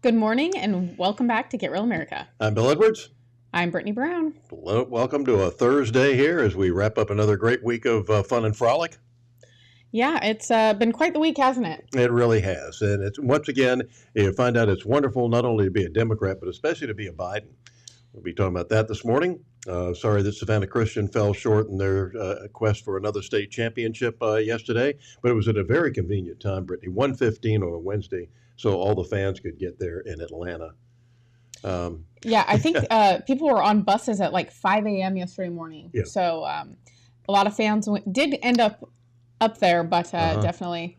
Good morning and welcome back to Get Real America. I'm Bill Edwards. I'm Brittany Brown. Welcome to a Thursday here as we wrap up another great week of fun and frolic. Yeah, it's been quite the week, hasn't it? It really has. And it's once again, you find out it's wonderful not only to be a Democrat, but especially to be a Biden. We'll be talking about that this morning. Sorry that Savannah Christian fell short in their quest for another state championship yesterday, but it was at a very convenient time, Brittany, 1:15 on a Wednesday, so all the fans could get there in Atlanta. Yeah, I think people were on buses at like 5 a.m. yesterday morning. Yeah. So a lot of fans did end up there, but definitely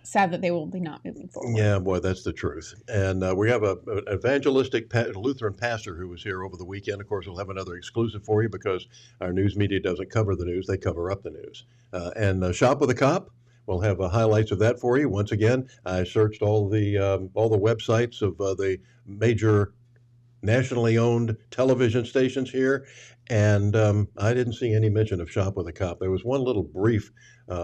sad that they will be not moving forward. Yeah, boy, that's the truth. And we have an evangelistic Lutheran pastor who was here over the weekend. Of course, we'll have another exclusive for you because our news media doesn't cover the news. They cover up the news. And Shop with a Cop, we'll have highlights of that for you. Once again, I searched all the websites of the major nationally owned television stations here, and I didn't see any mention of Shop with a Cop. There was one little brief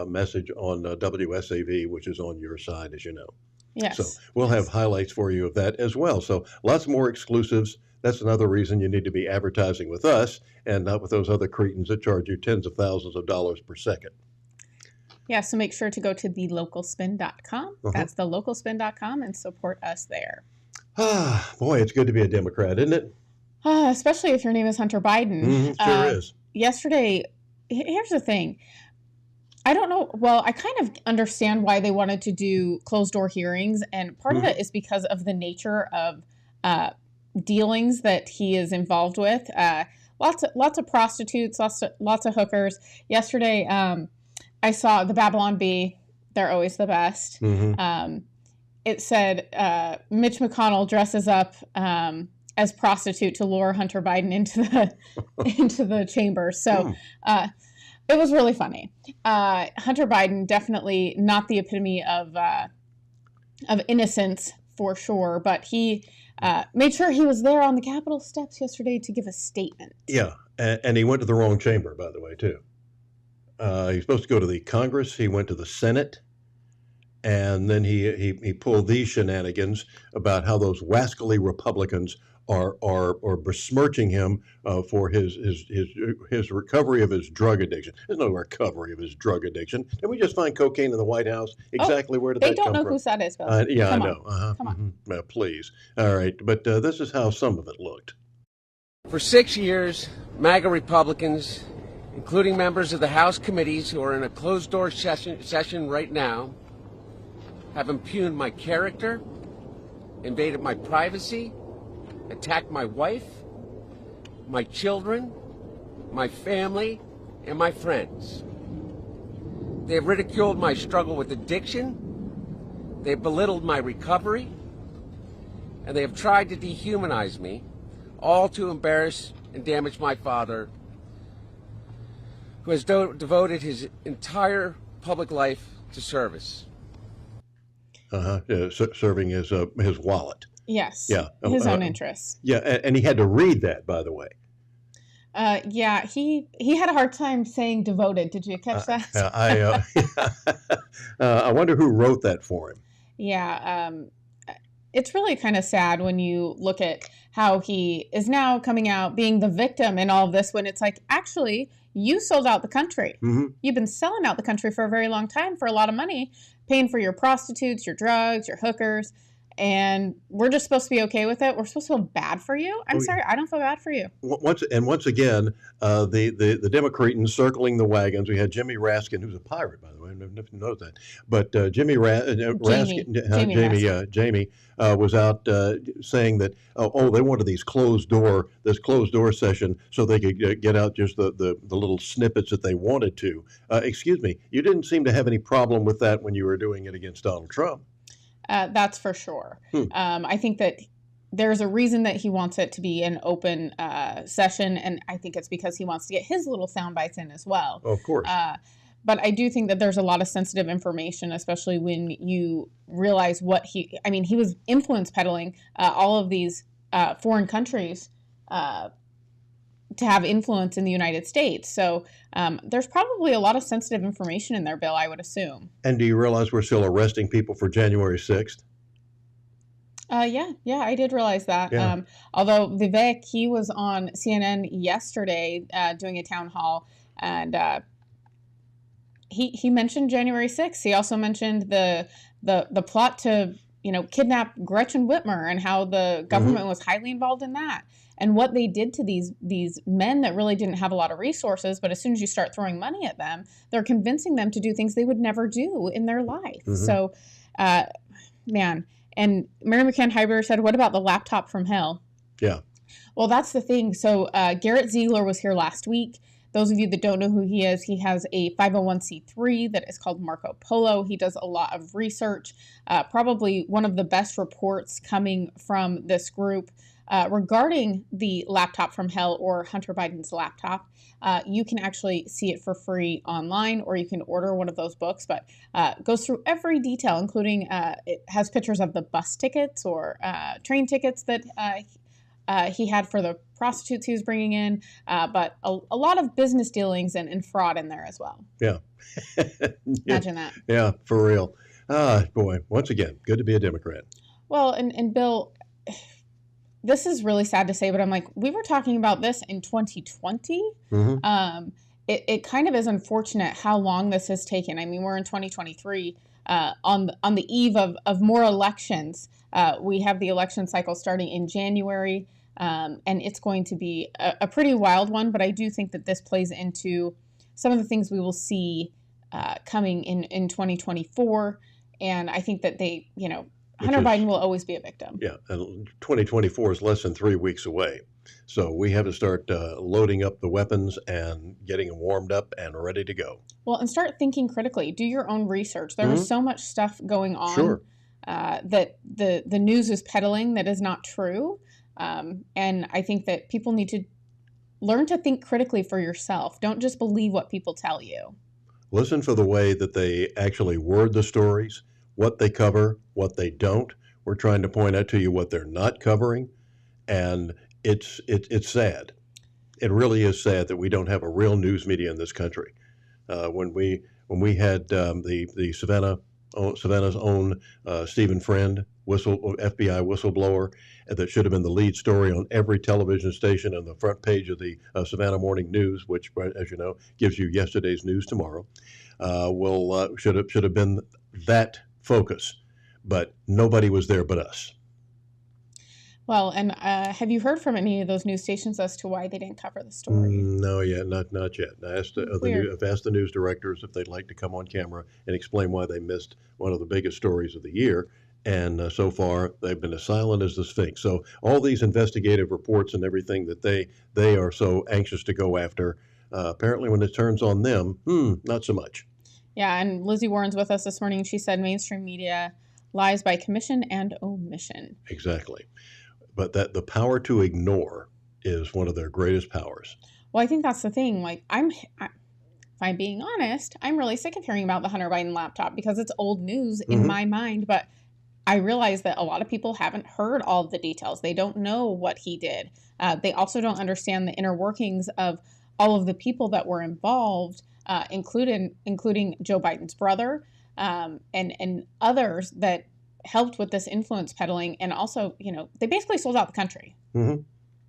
message on WSAV, which is on your side, as you know. Yes. So we'll have highlights for you of that as well. So lots more exclusives. That's another reason you need to be advertising with us and not with those other cretins that charge you tens of thousands of dollars per second. Yeah, so make sure to go to thelocalspin.com. That's thelocalspin.com and support us there. Ah, boy, it's good to be a Democrat, isn't it? Especially if your name is Hunter Biden. Sure is. Yesterday, here's the thing. I don't know. Well, I kind of understand why they wanted to do closed door hearings. And part of it is because of the nature of dealings that he is involved with. Lots of prostitutes, lots of hookers. Yesterday, I saw the Babylon Bee. They're always the best. It said Mitch McConnell dresses up as prostitute to lure Hunter Biden into the chamber. So it was really funny. Hunter Biden, definitely not the epitome of innocence for sure, but he made sure he was there on the Capitol steps yesterday to give a statement. Yeah, and he went to the wrong chamber, by the way, too. He's supposed to go to the Congress. He went to the Senate. And then he pulled these shenanigans about how those wascally Republicans are besmirching him for his recovery of his drug addiction. There's no recovery of his drug addiction. Did we just find cocaine in the White House? Exactly where did that come from? They don't know who that is, Bill. Yeah, Come I know. on. Come on. Please. All right. But this is how some of it looked. For 6 years, MAGA Republicans, including members of the House committees who are in a closed-door session right now, have impugned my character, invaded my privacy, attacked my wife, my children, my family, and my friends. They have ridiculed my struggle with addiction, they have belittled my recovery, and they have tried to dehumanize me, all to embarrass and damage my father, who has devoted his entire public life to service. Serving his wallet. Yes. Yeah. His own interests. Yeah, and he had to read that, by the way. Yeah, he had a hard time saying devoted. Did you catch that? I wonder who wrote that for him. Yeah. It's really kind of sad when you look at how he is now coming out being the victim in all of this, when it's like, actually, you sold out the country. You've been selling out the country for a very long time for a lot of money, paying for your prostitutes, your drugs, your hookers, and we're just supposed to be okay with it. We're supposed to feel bad for you. I'm sorry, I don't feel bad for you. Once again, the Democrats circling the wagons. We had Jimmy Raskin, who's a pirate, by the way. I never noticed that. But Jamie was out saying that they wanted this closed door session so they could get out just the little snippets that they wanted to. Excuse me, you didn't seem to have any problem with that when you were doing it against Donald Trump. That's for sure. I think that there's a reason that he wants it to be an open session, and I think it's because he wants to get his little sound bites in as well. Of course. But I do think that there's a lot of sensitive information, especially when you realize he was influence peddling all of these foreign countries to have influence in the United States. So there's probably a lot of sensitive information in there, Bill, I would assume. And do you realize we're still arresting people for January 6th? Yeah, I did realize that. Yeah. Although Vivek, he was on CNN yesterday doing a town hall, and he mentioned January 6th. He also mentioned the plot to kidnap Gretchen Whitmer and how the government was highly involved in that and what they did to these men that really didn't have a lot of resources. But as soon as you start throwing money at them, they're convincing them to do things they would never do in their life. So, man. And Mary McCann Hyber said, "What about the laptop from hell?" Yeah. Well, that's the thing. So Garrett Ziegler was here last week. Those of you that don't know who he is, he has a 501c3 that is called Marco Polo. He does a lot of research, probably one of the best reports coming from this group regarding the laptop from hell or Hunter Biden's laptop. You can actually see it for free online, or you can order one of those books, but goes through every detail, including it has pictures of the bus tickets or train tickets that he had for the prostitutes he was bringing in, but a lot of business dealings and fraud in there as well. Yeah. Imagine that. Yeah, for real. Ah, boy, once again, good to be a Democrat. Well, and Bill, this is really sad to say, but I'm like, we were talking about this in 2020. It kind of is unfortunate how long this has taken. I mean, we're in 2023 on the eve of more elections. We have the election cycle starting in January, and it's going to be a pretty wild one. But I do think that this plays into some of the things we will see coming in 2024. And I think that Hunter Biden will always be a victim. Yeah, and 2024 is less than 3 weeks away. So we have to start loading up the weapons and getting them warmed up and ready to go. Well, and start thinking critically. Do your own research. There is so much stuff going on that the news is peddling that is not true. And I think that people need to learn to think critically for yourself. Don't just believe what people tell you. Listen for the way that they actually word the stories, what they cover, what they don't. We're trying to point out to you what they're not covering, and it's sad. It really is sad that we don't have a real news media in this country. When we had the Savannah's own Stephen Friend, FBI whistleblower, that should have been the lead story on every television station on the front page of the Savannah Morning News, which, as you know, gives you yesterday's news tomorrow. Should have been that focus, but nobody was there but us. Well, and have you heard from any of those news stations as to why they didn't cover the story? No, not yet. I've asked the news directors if they'd like to come on camera and explain why they missed one of the biggest stories of the year. And so far, they've been as silent as the Sphinx. So all these investigative reports and everything that they are so anxious to go after, apparently when it turns on them, not so much. Yeah, and Lizzie Warren's with us this morning. She said mainstream media lies by commission and omission. Exactly. But that the power to ignore is one of their greatest powers. Well, I think that's the thing. Like, if I'm being honest, I'm really sick of hearing about the Hunter Biden laptop because it's old news in my mind. But I realize that a lot of people haven't heard all of the details. They don't know what he did. They also don't understand the inner workings of all of the people that were involved, including Joe Biden's brother and others that helped with this influence peddling. And also, they basically sold out the country.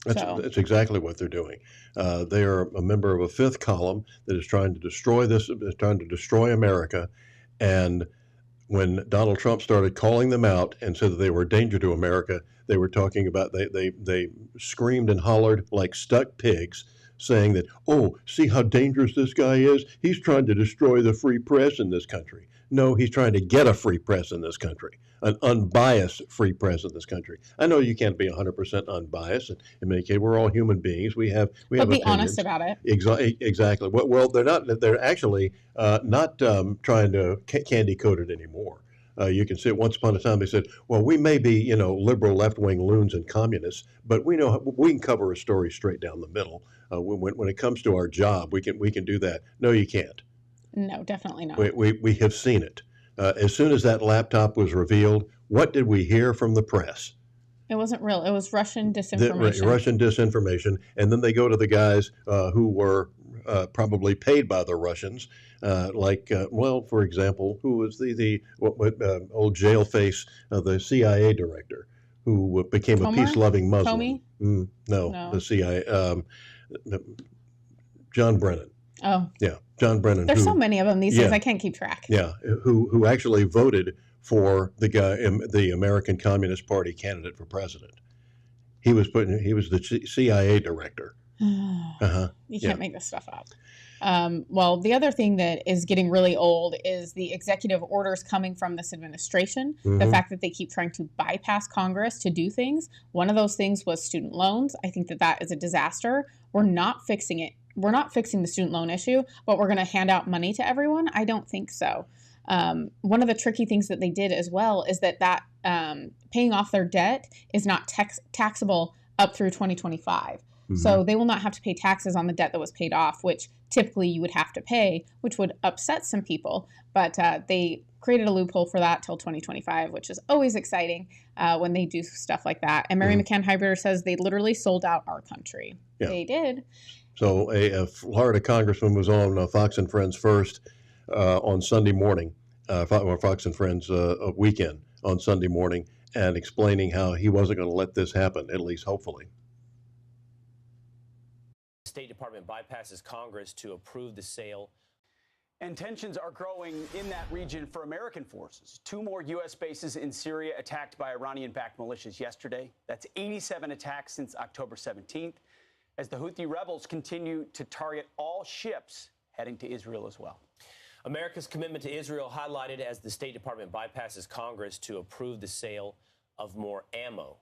That's exactly what they're doing. They are a member of a fifth column that is trying to destroy America. And when Donald Trump started calling them out and said that they were a danger to America, they were talking about, they screamed and hollered like stuck pigs, saying that, oh, see how dangerous this guy is? He's trying to destroy the free press in this country. No, he's trying to get a free press in this country, an unbiased free press in this country. I know you can't be 100% unbiased. In many cases, we're all human beings. We have be opinions. Honest about it. Exactly. Well, they're not. They're actually not trying to candy coat it anymore. You can see it. Once upon a time they said, well, we may be, liberal left-wing loons and communists, but we know we can cover a story straight down the middle. When it comes to our job, we can do that. No, you can't. No, definitely not. We have seen it. As soon as that laptop was revealed, what did we hear from the press? It wasn't real. It was Russian disinformation. Russian disinformation. And then they go to the guys who were probably paid by the Russians, for example, who was the old jail face, the CIA director, who became a Comer? peace-loving Muslim. Comey? No, No. the CIA. John Brennan. Oh, Yeah, John Brennan. there's who, so many of them these days. I can't keep track. Yeah, who actually voted for the guy, the American Communist Party candidate for president. He was the CIA director. You can't make this stuff up. Well, the other thing that is getting really old is the executive orders coming from this administration. The fact that they keep trying to bypass Congress to do things. One of those things was student loans. I think that is a disaster. We're not fixing it. We're not fixing the student loan issue, but we're going to hand out money to everyone. I don't think so. One of the tricky things that they did as well is that paying off their debt is not taxable up through 2025. So they will not have to pay taxes on the debt that was paid off, which typically you would have to pay, which would upset some people. But they created a loophole for that till 2025, which is always exciting when they do stuff like that. And Mary McCann Hybrider says they literally sold out our country. Yeah. They did. So a Florida congressman was on Fox and Friends first on Sunday morning, Fox and Friends weekend on Sunday morning, and explaining how he wasn't going to let this happen, at least hopefully. State Department bypasses Congress to approve the sale. And tensions are growing in that region for American forces. 2 more U.S. bases in Syria attacked by Iranian-backed militias yesterday. That's 87 attacks since October 17th, as the Houthi rebels continue to target all ships heading to Israel as well. America's commitment to Israel highlighted as the State Department bypasses Congress to approve the sale of more ammo.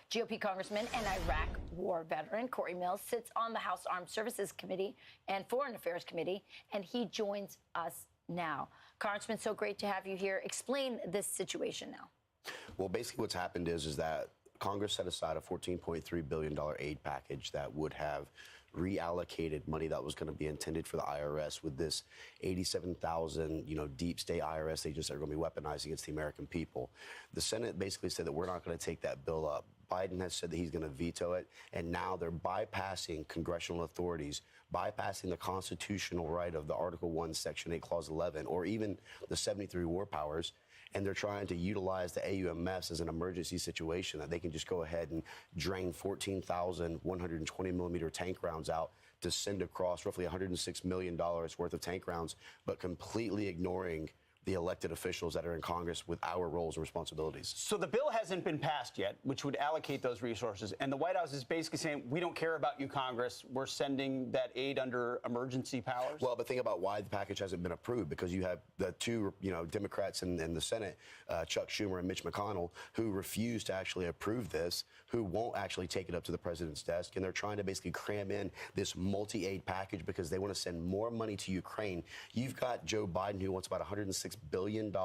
GOP Congressman and Iraq war veteran Corey Mills sits on the House Armed Services Committee and Foreign Affairs Committee, and he joins us now. Congressman, so great to have you here. Explain this situation now. Well, basically what's happened is that Congress set aside a $14.3 billion aid package that would have reallocated money that was going to be intended for the IRS with this 87,000, deep state IRS they just are going to be weaponized against the American people. The Senate basically said that we're not going to take that bill up. Biden has said that he's going to veto it, and now they're bypassing congressional authorities, bypassing the constitutional right of the Article 1, Section 8, Clause 11, or even the 73 war powers, and they're trying to utilize the AUMFs as an emergency situation that they can just go ahead and drain 14,000 120-millimeter tank rounds out to send across roughly $106 million worth of tank rounds, but completely ignoring the elected officials that are in Congress with our roles and responsibilities. So the bill hasn't been passed yet, which would allocate those resources. And the White House is basically saying, we don't care about you, Congress. We're sending that aid under emergency powers. Well, but think about why the package hasn't been approved, because you have the 2, Democrats in the Senate, Chuck Schumer and Mitch McConnell, who refuse to actually approve this, who won't actually take it up to the president's desk. And they're trying to basically cram in this multi-aid package because they want to send more money to Ukraine. You've got Joe Biden, who wants about $106 billion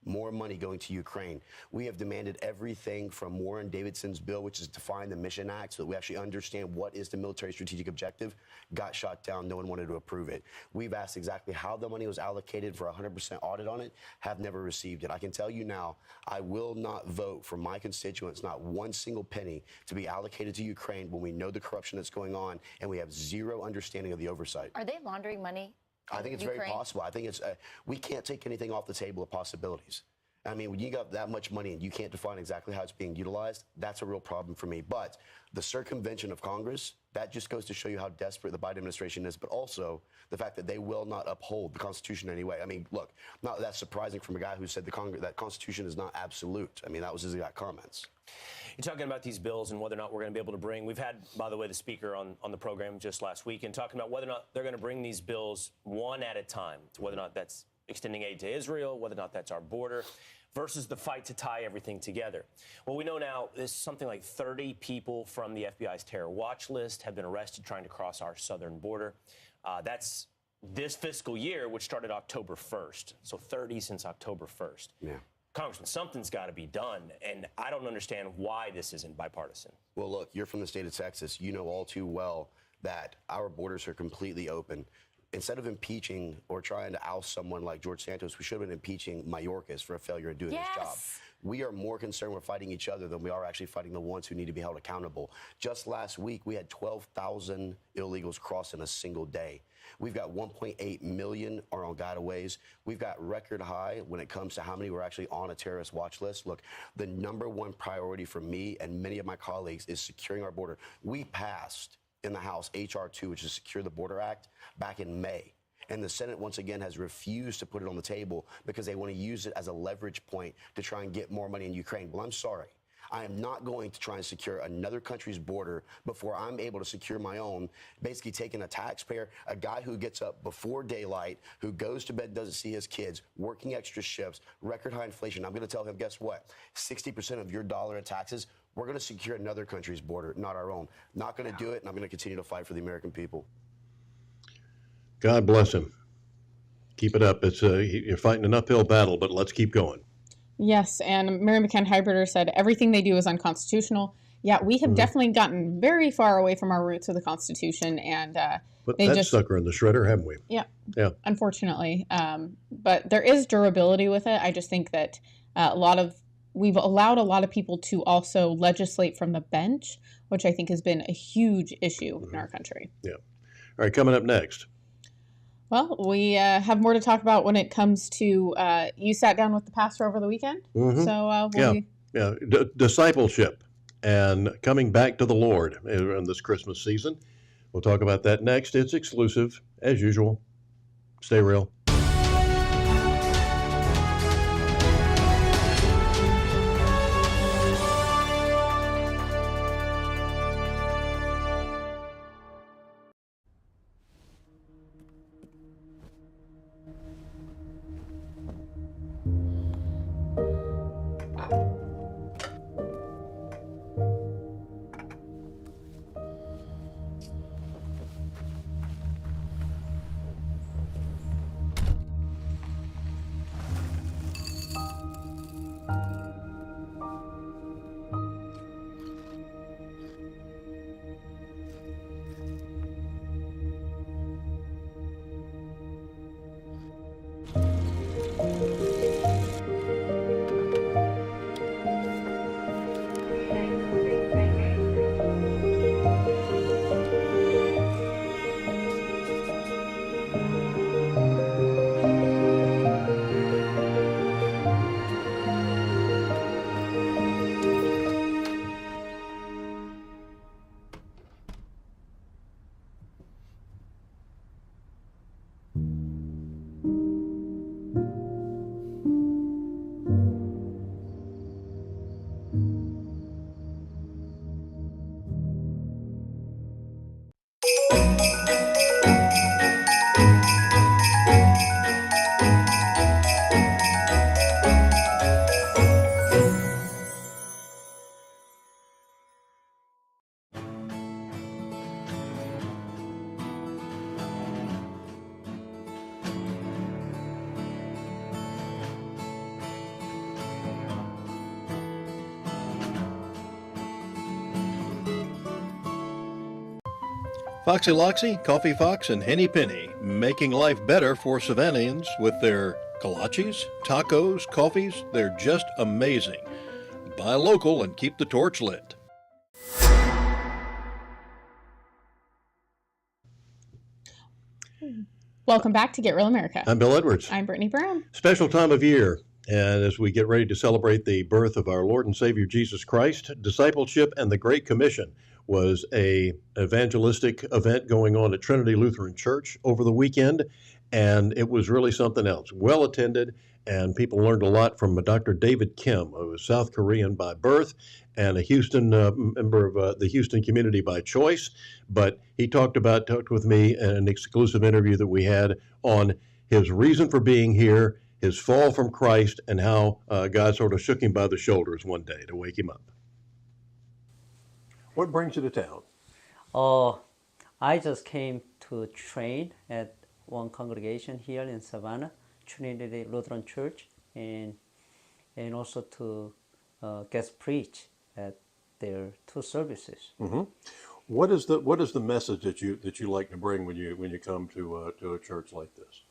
more money going to Ukraine. We have demanded everything from Warren Davidson's bill, which is define the mission act, so that we actually understand what is the military strategic objective. Got shot down. No one wanted to approve it. We've asked exactly how the money was allocated for a 100% audit on it. Have never received it. I can tell you now, I will not vote for my constituents, not one single penny, to be allocated to Ukraine when we know the corruption that's going on and we have zero understanding of the oversight. Are they laundering money? I think it's very possible. I think it's we can't take anything off the table of possibilities. I mean, when you got that much money and you can't define exactly how it's being utilized, that's a real problem for me. But the circumvention of Congress, that just goes to show you how desperate the Biden administration is, but also the fact that they will not uphold the Constitution in any way. I mean, look, not that surprising from a guy who said that Constitution is not absolute. I mean, that was his exact comments. You're talking about these bills and whether or not we're going to be able to bring. We've had, by the way, the speaker on the program just last week and talking about whether or not they're going to bring these bills one at a time, whether or not that's extending aid to Israel, whether or not that's our border, versus the fight to tie everything together. Well, we know now there's something like 30 people from the FBI's terror watch list have been arrested trying to cross our southern border. That's this fiscal year, which started October 1st. So 30 since October 1st. Yeah. Congressman, something's got to be done, and I don't understand why this isn't bipartisan. Well, look, you're from the state of Texas. You know all too well that our borders are completely open. instead of impeaching or trying to oust someone like George Santos, we should have been impeaching Mayorkas for a failure in doing his job. We are more concerned with fighting each other than we are actually fighting the ones who need to be held accountable. Just last week, we had 12,000 illegals cross in a single day. We've got 1.8 million are on gotaways. We've got record high when it comes to how many were actually on a terrorist watch list. Look, the #1 priority for me and many of my colleagues is securing our border. We passed in the House H.R. 2, which is Secure the Border Act, back in May. And the Senate, once again, has refused to put it on the table because they want to use it as a leverage point to try and get more money in Ukraine. Well, I'm sorry. I am not going to try and secure another country's border before I'm able to secure my own, basically taking a taxpayer, a guy who gets up before daylight, who goes to bed, doesn't see his kids, working extra shifts, record high inflation. I'm going to tell him, guess what? 60% of your dollar in taxes, we're going to secure another country's border, not our own. Not going to do it, and I'm going to continue to fight for the American people. God bless him. Keep it up. It's you're fighting an uphill battle, but let's keep going. Yes, and Mary McCann Hybrider said everything they do is unconstitutional. Yeah, we have definitely gotten very far away from our roots of the Constitution, and Put that sucker in the shredder, haven't we? Yeah. Yeah. Unfortunately, but there is durability with it. I just think that we've allowed a lot of people to also legislate from the bench, which I think has been a huge issue in our country. Yeah. All right, coming up next. Well, we have more to talk about when it comes to you sat down with the pastor over the weekend. So discipleship and coming back to the Lord in this Christmas season. We'll talk about that next. It's exclusive, as usual. Stay real. Foxy Loxy, Coffee Fox, and Henny Penny, making life better for Savannahans with their kolaches, tacos, coffees. They're just amazing. Buy local and keep the torch lit. welcome back to Get Real America. I'm Bill Edwards. I'm Brittany Brown. Special time of year. And as we get ready to celebrate the birth of our Lord and Savior Jesus Christ, discipleship and the Great Commission was a evangelistic event going on at Trinity Lutheran Church over the weekend, and it was really something else. Well attended, and people learned a lot from Dr. David Kim, who is South Korean by birth and a Houston member of the Houston community by choice. But he talked with me in an exclusive interview that we had on his reason for being here, his fall from Christ, and how God sort of shook him by the shoulders one day to wake him up. What brings you to town? I just came to train at one congregation here in Savannah, Trinity Lutheran Church, and also to guest preach at their two services. Mm-hmm. what is the message that you like to bring when you come to a church like this?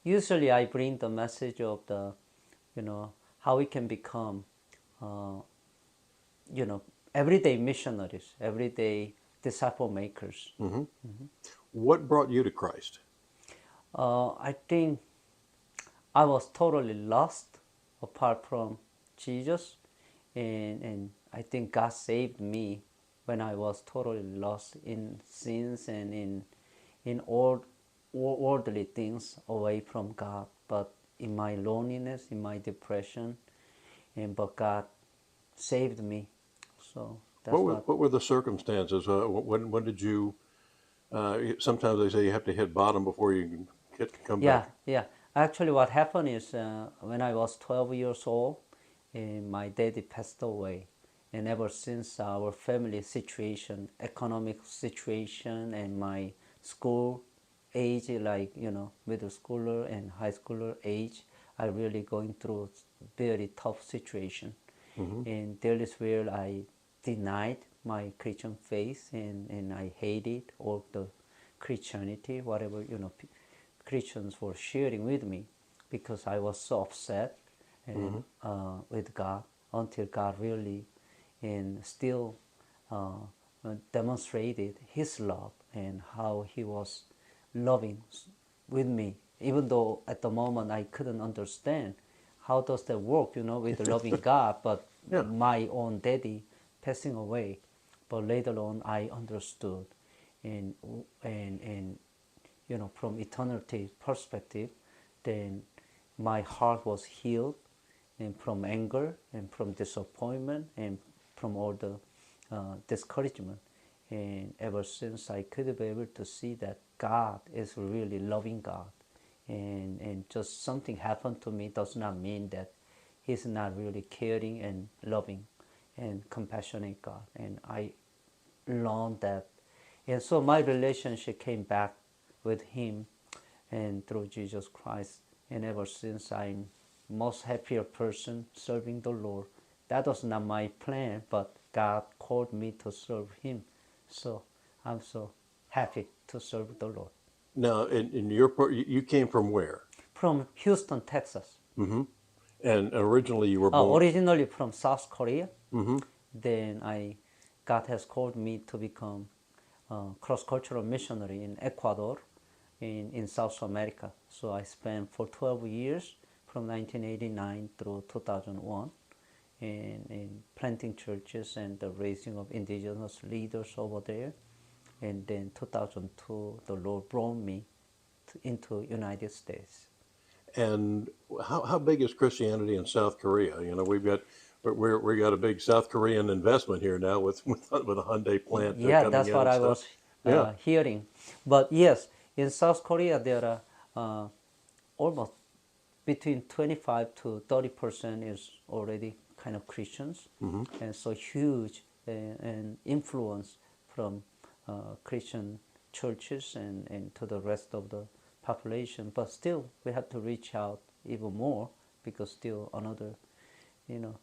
Usually I bring the message of the, how we can become, uh, everyday missionaries, everyday disciple makers. What brought you to Christ? I think I was totally lost apart from Jesus, and I think God saved me when I was totally lost in sins and in all worldly things away from God. But in my loneliness, in my depression, but God saved me. So that's what. What were the circumstances? When did you? Sometimes they say you have to hit bottom before you can come Yeah, back. yeah. Actually, what happened is when I was 12 years old, my daddy passed away. And ever since our family situation, economic situation, and my school age, like, middle schooler and high schooler age, I really going through very tough situation. And there is where I denied my Christian faith and I hated all the Christianity, whatever, Christians were sharing with me because I was so upset and with God until God really and still uh, demonstrated His love and how He was loving with me, even though at the moment I couldn't understand how does that work, with loving God, but Yeah. my own daddy passing away. But later on, I understood, and and from eternity perspective, then my heart was healed, and from anger and from disappointment and from all the discouragement. And ever since I could be able to see that God is really loving God, and just something happened to me does not mean that He's not really caring and loving and compassionate God. And I learned that, and so my relationship came back with Him and through Jesus Christ. And ever since I'm most happier person serving the Lord. That was not my plan, but God called me to serve Him. So I'm so happy to serve the Lord. Now, in your part, you came from where? From Houston, Texas. And originally you were born. Originally from South Korea. Then God has called me to become a cross-cultural missionary in Ecuador, in South America. So I spent for 12 years from 1989 through 2001 in planting churches and the raising of indigenous leaders over there. And then 2002, the Lord brought me into United States. And how big is Christianity in South Korea? We got a big South Korean investment here now with a Hyundai plant Yeah, coming that's in what and I stuff. was Yeah. hearing. But yes, in South Korea, there are almost between 25 to 30% is already kind of Christians. And so huge and influence from Christian churches and to the rest of the population. But still, we have to reach out even more because still another, you know,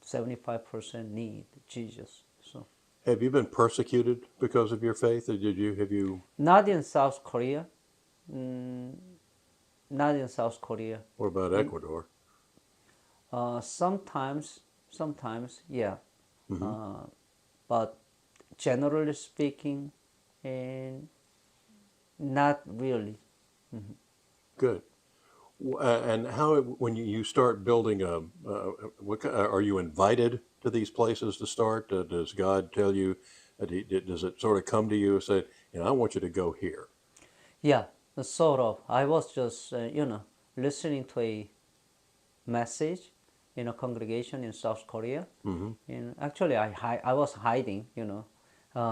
75% need Jesus. So Have you been persecuted because of your faith? Or have you? not in South Korea, mm, not in South Korea. What about Ecuador? Sometimes, yeah. But generally speaking, and not really. Good. And how, when you start building are you invited to these places to start? Does God tell you, does it sort of come to you and say, I want you to go here? Yeah, sort of. I was just, listening to a message in a congregation in South Korea. And actually, I was hiding,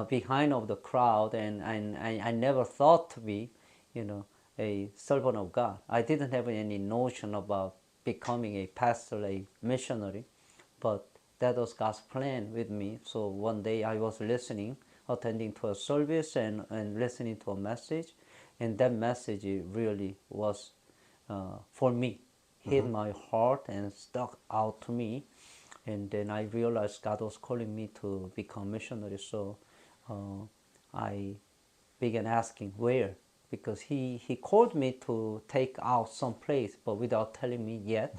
behind of the crowd, and I never thought to be, a servant of God. I didn't have any notion about becoming a pastor, a missionary, but that was God's plan with me. So one day I was listening, attending to a service and listening to a message, and that message really was for me, hit my heart and stuck out to me. And then I realized God was calling me to become missionary. So I began asking where, because he called me to take out some place, but without telling me yet,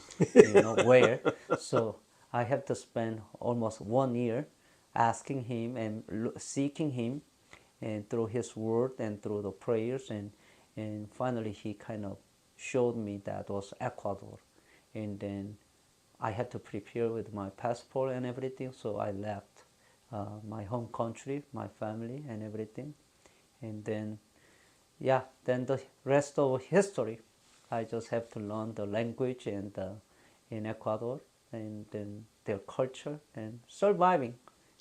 where. So I have to spend almost 1 year asking him and seeking him, and through his word and through the prayers, and finally he kind of showed me that was Ecuador. And then I had to prepare with my passport and everything, so I left my home country, my family and everything. And then, yeah, then the rest of history. I just have to learn the language and in Ecuador, and then their culture and surviving.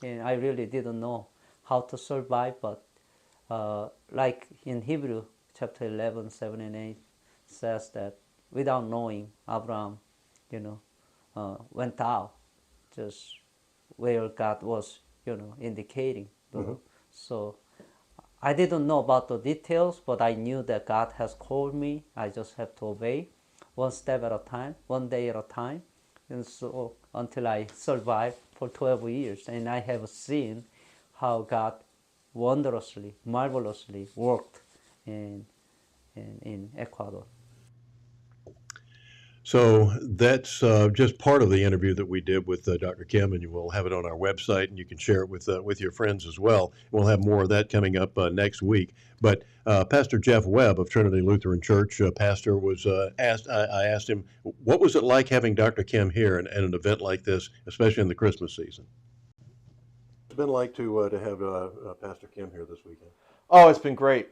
And I really didn't know how to survive, but like in Hebrew chapter 11, 7 and 8 says that without knowing, Abraham, went out just where God was, indicating. So I didn't know about the details, but I knew that God has called me. I just have to obey one step at a time, one day at a time. And so until I survived for 12 years. And I have seen how God wondrously, marvelously worked in Ecuador. So that's just part of the interview that we did with Dr. Kim, and we'll have it on our website, and you can share it with your friends as well. We'll have more of that coming up next week. But Pastor Jeff Webb of Trinity Lutheran Church, pastor, was asked. I asked him, what was it like having Dr. Kim here at an event like this, especially in the Christmas season? It's been like to have Pastor Kim here this weekend. Oh, it's been great.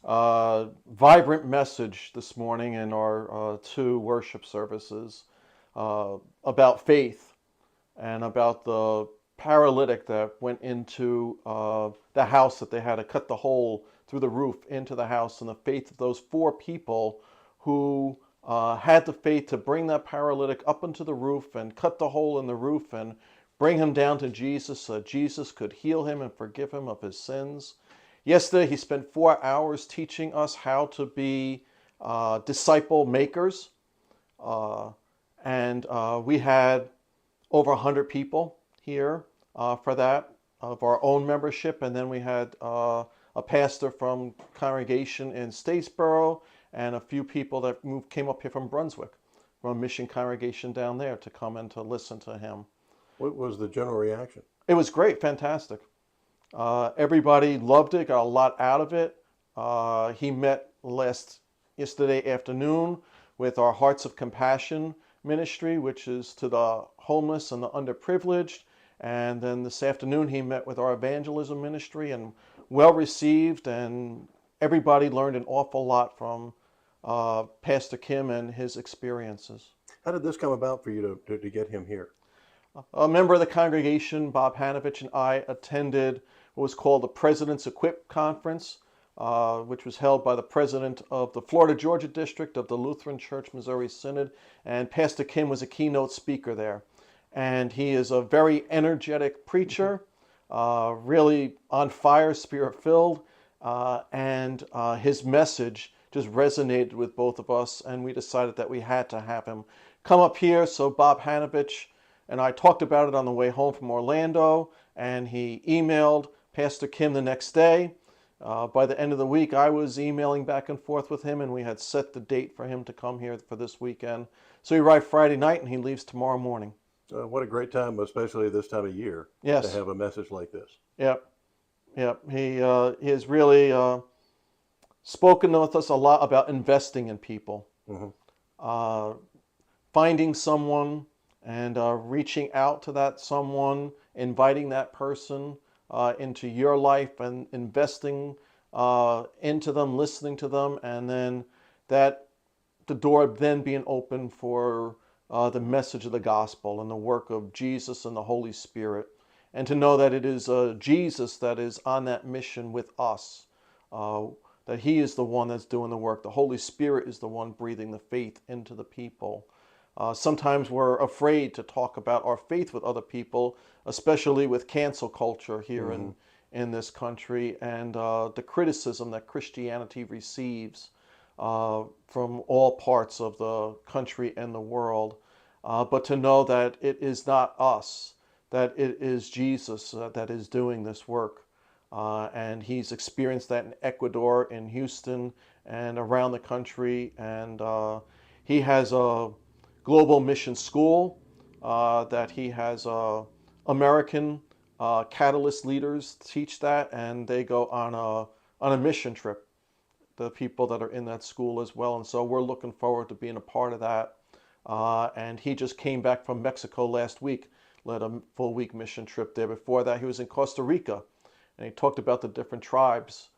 Vibrant message this morning in our two worship services about faith and about the paralytic that went into the house, that they had to cut the hole through the roof into the house, and the faith of those four people who had the faith to bring that paralytic up into the roof and cut the hole in the roof and bring him down to Jesus so that Jesus could heal him and forgive him of his sins. Yesterday, he spent 4 hours teaching us how to be disciple makers. And we had over 100 people here for that, of our own membership. And then we had a pastor from congregation in Statesboro and a few people that came up here from Brunswick, from a mission congregation down there, to come and to listen to him. What was the general reaction? It was great, fantastic. Everybody loved it, got a lot out of it. He met yesterday afternoon with our Hearts of Compassion ministry, which is to the homeless and the underprivileged. And then this afternoon he met with our evangelism ministry, and well received, and everybody learned an awful lot from Pastor Kim and his experiences. How did this come about for you to get him here? A member of the congregation, Bob Hanovich, and I attended what was called the President's Equip Conference, which was held by the president of the Florida-Georgia District of the Lutheran Church Missouri Synod, and Pastor Kim was a keynote speaker there. And he is a very energetic preacher, really on fire, spirit-filled, and his message just resonated with both of us, and we decided that we had to have him come up here. So Bob Hanovich and I talked about it on the way home from Orlando, and he emailed Pastor Kim the next day. By the end of the week, I was emailing back and forth with him, and we had set the date for him to come here for this weekend. So he arrived Friday night, and he leaves tomorrow morning. What a great time, especially this time of year, yes, to have a message like this. Yep. He has really spoken with us a lot about investing in people, finding someone and reaching out to that someone, inviting that person into your life and investing into them, listening to them, and then the door then being open for the message of the gospel and the work of Jesus and the Holy Spirit. And to know that it is Jesus that is on that mission with us, that he is the one that's doing the work. The Holy Spirit is the one breathing the faith into the people. Sometimes we're afraid to talk about our faith with other people, especially with cancel culture here in this country, and the criticism that Christianity receives from all parts of the country and the world. but to know that it is not us, that it is Jesus that is doing this work. And he's experienced that in Ecuador, in Houston, and around the country. And he has a global mission school that he has American catalyst leaders teach that, and they go on a mission trip, the people that are in that school as well. And so we're looking forward to being a part of that. And he just came back from Mexico last week, led a full week mission trip there. Before that, he was in Costa Rica, and he talked about the different tribes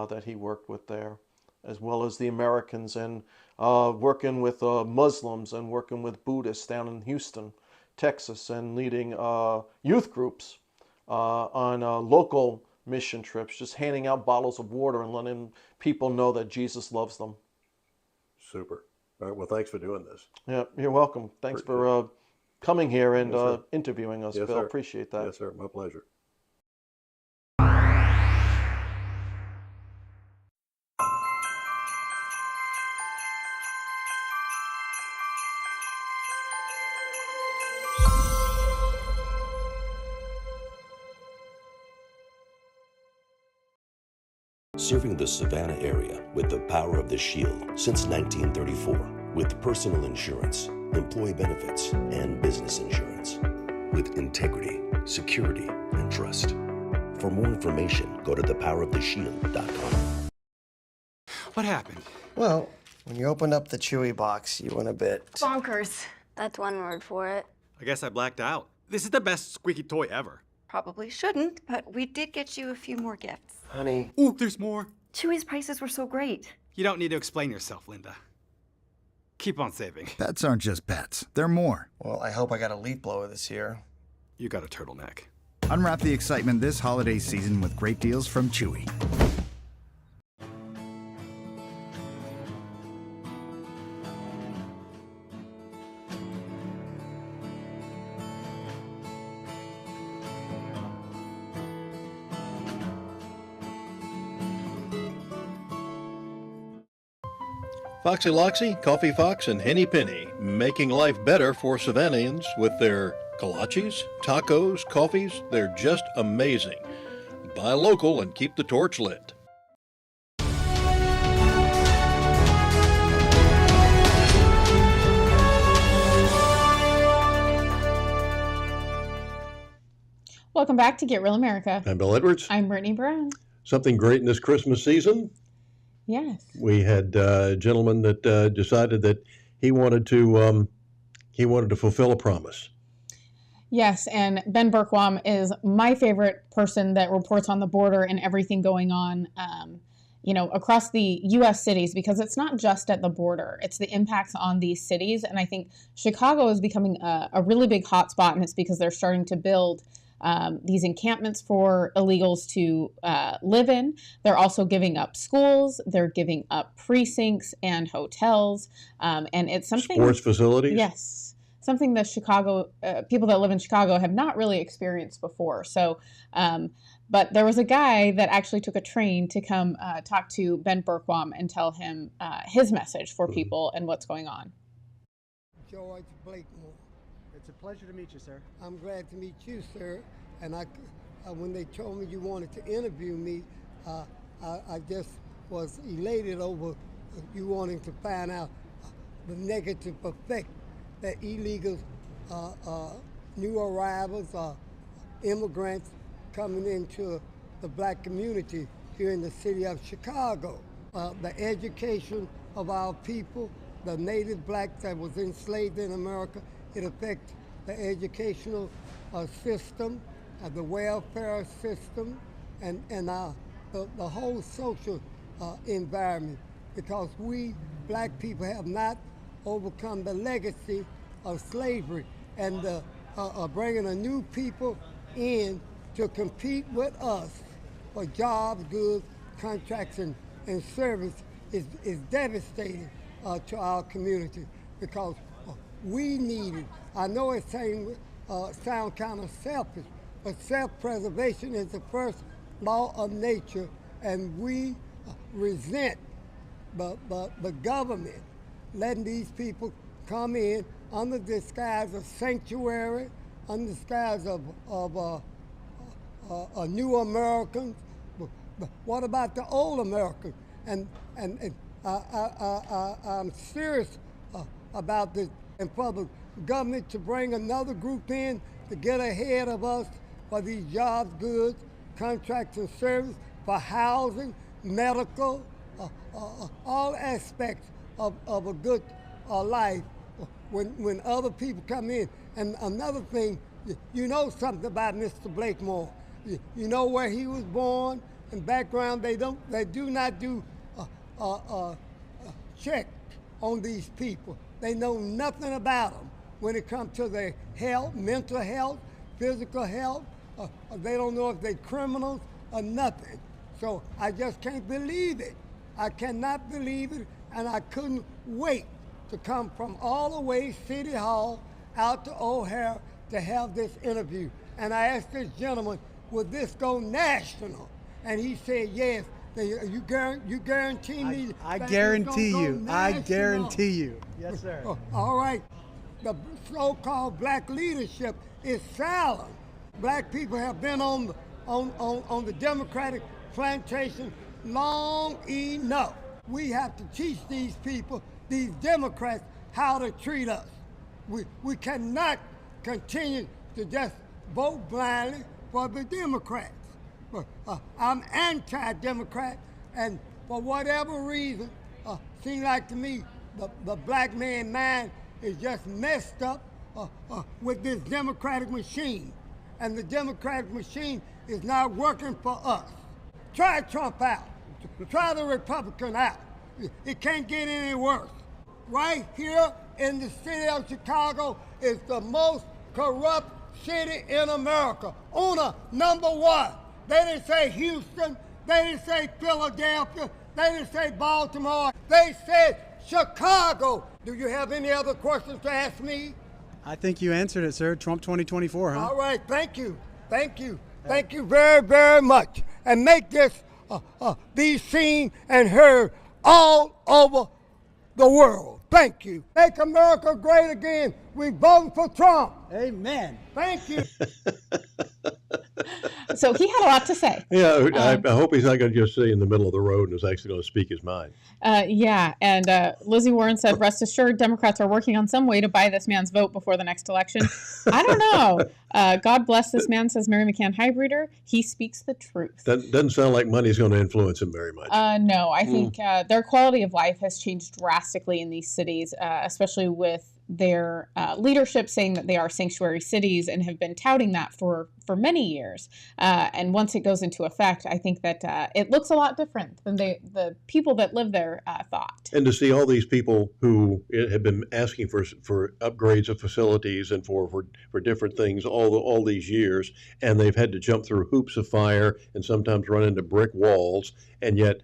that he worked with there, as well as the Americans, and working with Muslims and working with Buddhists down in Houston, Texas, and leading youth groups on local mission trips, just handing out bottles of water and letting people know that Jesus loves them. Super. All right, well, thanks for doing this. Yeah, you're welcome. Thanks for coming here and Yes, interviewing us, Yes, Phil. sir. Appreciate that. Yes, sir. My pleasure. Serving the Savannah area with the power of the Shield since 1934, with personal insurance, employee benefits, and business insurance, with integrity, security, and trust. For more information, go to thepoweroftheshield.com. What happened? Well, when you opened up the Chewy box, you went a bit bonkers. That's one word for it. I guess I blacked out. This is the best squeaky toy ever. Probably shouldn't, but we did get you a few more gifts. Honey. Ooh, there's more. Chewy's prices were so great. You don't need to explain yourself, Linda. Keep on saving. Pets aren't just pets. They're more. Well, I hope I got a leaf blower this year. You got a turtleneck. Unwrap the excitement this holiday season with great deals from Chewy. Foxy Loxy, Coffee Fox, and Henny Penny, making life better for Savannahans with their kolaches, tacos, coffees. They're just amazing. Buy local and keep the torch lit. Welcome back to Get Real America. I'm Bill Edwards. I'm Brittany Brown. Something great in this Christmas season. Yes. We had a gentleman that decided that he wanted to fulfill a promise. Yes, and Ben Berkwam is my favorite person that reports on the border and everything going on, across the U.S. cities, because it's not just at the border. It's the impacts on these cities. And I think Chicago is becoming a really big hotspot, and it's because they're starting to build these encampments for illegals to live in. They're also giving up schools. They're giving up precincts and hotels. And it's something... Sports facilities? Yes. Something that Chicago, people that live in Chicago have not really experienced before. So, but there was a guy that actually took a train to come talk to Ben Berkwam and tell him his message for people and what's going on. George Blakemore. It's a pleasure to meet you, sir. I'm glad to meet you, sir. And when they told me you wanted to interview me, I just was elated over you wanting to find out the negative effect that illegals, new arrivals, immigrants coming into the black community here in the city of Chicago. The education of our people, the native blacks that was enslaved in America, it affects the educational system, the welfare system, and the whole social environment, because we black people have not overcome the legacy of slavery, and bringing a new people in to compete with us for jobs, goods, contracts, and service is devastating to our community, because we need it. I know it sound kind of selfish, but self-preservation is the first law of nature, and we resent the government letting these people come in under the disguise of sanctuary, under the disguise of new Americans. But what about the old Americans? And I'm serious about this in public government to bring another group in to get ahead of us for these jobs, goods, contracts and service, for housing, medical, all aspects of a good life when other people come in. And another thing, you know something about Mr. Blakemore. You know where he was born and background. They do not do check on these people. They know nothing about them when it comes to their health, mental health, physical health. They don't know if they're criminals or nothing. So I just can't believe it. I cannot believe it, and I couldn't wait to come from all the way City Hall out to O'Hare to have this interview. And I asked this gentleman, would this go national? And he said yes. You guarantee me? I guarantee you. I guarantee you. Yes, sir. All right. The so-called black leadership is silent. Black people have been on the Democratic plantation long enough. We have to teach these people, these Democrats, how to treat us. We cannot continue to just vote blindly for the Democrats. I'm anti-Democrat, and for whatever reason, seems like to me the black man mind is just messed up with this Democratic machine. And the Democratic machine is not working for us. Try Trump out. Try the Republican out. It can't get any worse. Right here in the city of Chicago is the most corrupt city in America. Owner number one. They didn't say Houston. They didn't say Philadelphia. They didn't say Baltimore. They said Chicago. Do you have any other questions to ask me? I think you answered it, sir. Trump 2024, huh? All right, thank you. Thank you. Thank you very, very much. And make this be seen and heard all over the world. Thank you. Make America great again. We vote for Trump. Amen. Thank you. So he had a lot to say. Yeah, I hope he's not going to just sit in the middle of the road and is actually going to speak his mind. Yeah, and Lizzie Warren said, rest assured, Democrats are working on some way to buy this man's vote before the next election. I don't know. God bless this man, says Mary McCann Highbreeder. He speaks the truth. That doesn't sound like money's going to influence him very much. No, I think their quality of life has changed drastically in these cities, especially with their leadership saying that they are sanctuary cities and have been touting that for many years. And once it goes into effect, I think that it looks a lot different than the people that live there thought. And to see all these people who have been asking for upgrades of facilities and for different things all these years, and they've had to jump through hoops of fire and sometimes run into brick walls, and yet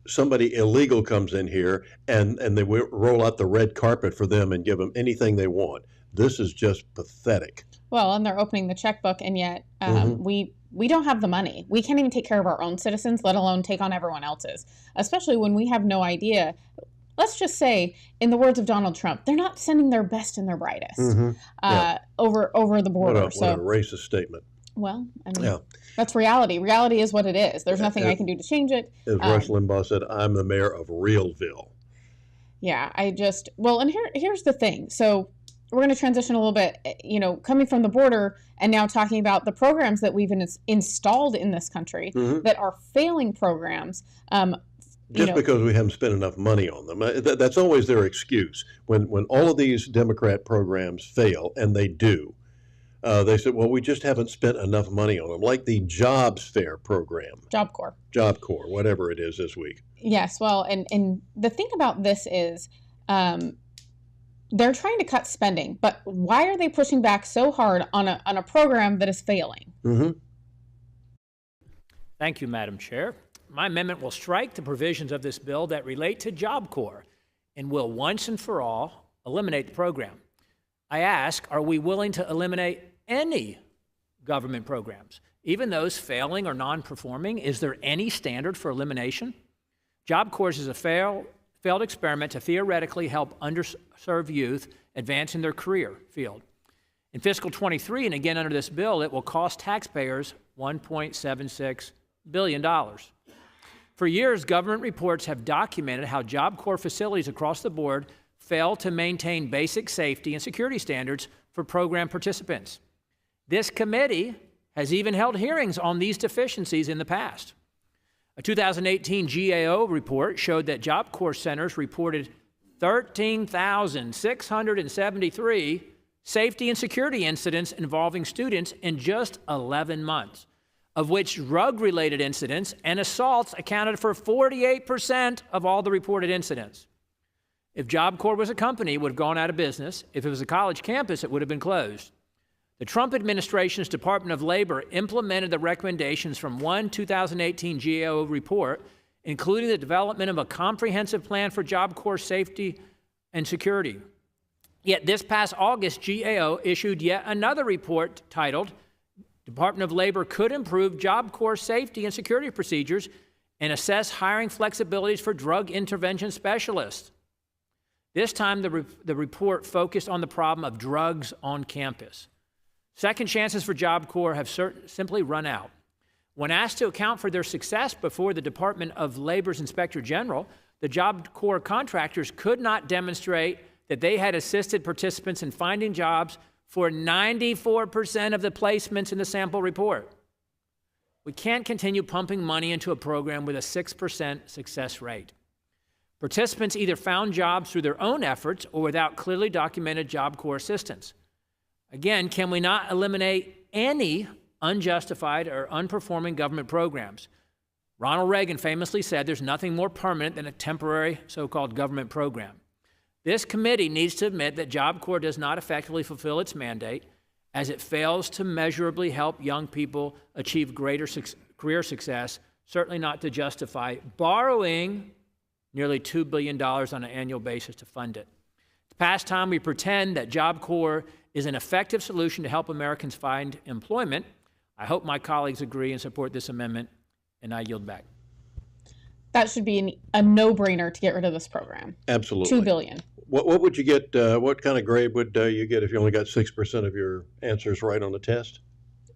somebody illegal comes in here and they roll out the red carpet for them and give them anything they want. This is just pathetic. Well, and they're opening the checkbook, and yet we don't have the money. We can't even take care of our own citizens, let alone take on everyone else's, especially when we have no idea. Let's just say, in the words of Donald Trump, they're not sending their best and their brightest over the border. What a racist statement. Well, I mean, that's reality. Reality is what it is. There's nothing I can do to change it. As Rush Limbaugh said, I'm the mayor of Realville. Yeah, and here's the thing. So we're going to transition a little bit, coming from the border and now talking about the programs that we've installed in this country that are failing programs. Just because we haven't spent enough money on them. That's always their excuse. When all of these Democrat programs fail, and they do, they said, well, we just haven't spent enough money on them, like the Jobs Fair program. Job Corps, whatever it is this week. Yes, well, and the thing about this is they're trying to cut spending, but why are they pushing back so hard on a program that is failing? Thank you, Madam Chair. My amendment will strike the provisions of this bill that relate to Job Corps and will once and for all eliminate the program. I ask, are we willing to eliminate any government programs, even those failing or non-performing? Is there any standard for elimination? Job Corps is a failed experiment to theoretically help underserved youth advance in their career field. In fiscal 23, and again under this bill, it will cost taxpayers $1.76 billion. For years, government reports have documented how Job Corps facilities across the board fail to maintain basic safety and security standards for program participants. This committee has even held hearings on these deficiencies in the past. A 2018 GAO report showed that Job Corps centers reported 13,673 safety and security incidents involving students in just 11 months, of which drug-related incidents and assaults accounted for 48% of all the reported incidents. If Job Corps was a company, it would have gone out of business. If it was a college campus, it would have been closed. The Trump administration's Department of Labor implemented the recommendations from one 2018 GAO report, including the development of a comprehensive plan for Job Corps safety and security. Yet this past August, GAO issued yet another report titled, Department of Labor could improve Job Corps safety and security procedures and assess hiring flexibilities for drug intervention specialists. This time, the report focused on the problem of drugs on campus. Second chances for Job Corps have simply run out. When asked to account for their success before the Department of Labor's Inspector General, the Job Corps contractors could not demonstrate that they had assisted participants in finding jobs for 94% of the placements in the sample report. We can't continue pumping money into a program with a 6% success rate. Participants either found jobs through their own efforts or without clearly documented Job Corps assistance. Again, can we not eliminate any unjustified or unperforming government programs? Ronald Reagan famously said there's nothing more permanent than a temporary so-called government program. This committee needs to admit that Job Corps does not effectively fulfill its mandate as it fails to measurably help young people achieve greater career success, certainly not to justify borrowing nearly $2 billion on an annual basis to fund it. It's past time we pretend that Job Corps is an effective solution to help Americans find employment. I hope my colleagues agree and support this amendment, and I yield back. That should be a no-brainer to get rid of this program. Absolutely. $2 billion. What would you get, what kind of grade would you get if you only got 6% of your answers right on the test?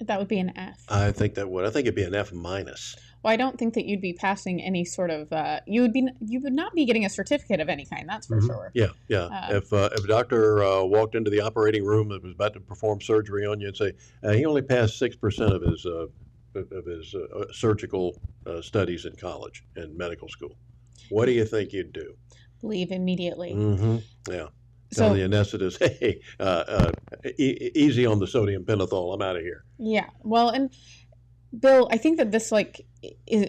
That would be an F. I think that would. I think it'd be an F minus. Well, I don't think that you'd be passing any sort of, you would not be getting a certificate of any kind, that's for sure. Yeah. If a doctor walked into the operating room and was about to perform surgery on you and say, he only passed 6% of his surgical studies in college and medical school, what do you think you'd do? Leave immediately. Yeah. Tell the anesthetist, hey, easy on the sodium pentothal, I'm out of here. Yeah. Well, and Bill, I think that this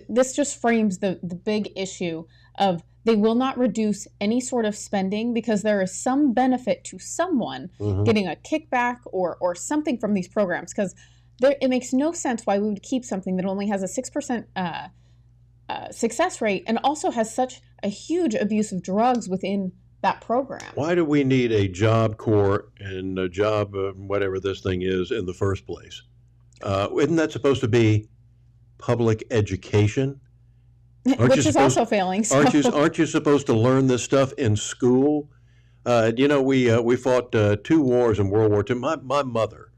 this just frames the big issue of they will not reduce any sort of spending because there is some benefit to someone getting a kickback or something from these programs, because it makes no sense why we would keep something that only has a 6% success rate and also has such a huge abuse of drugs within that program. Why do we need a Job Corps and a job, whatever this thing is, in the first place? Isn't that supposed to be public education? Which is also failing. So. Aren't you supposed to learn this stuff in school? We fought 2 wars in World War II. My mother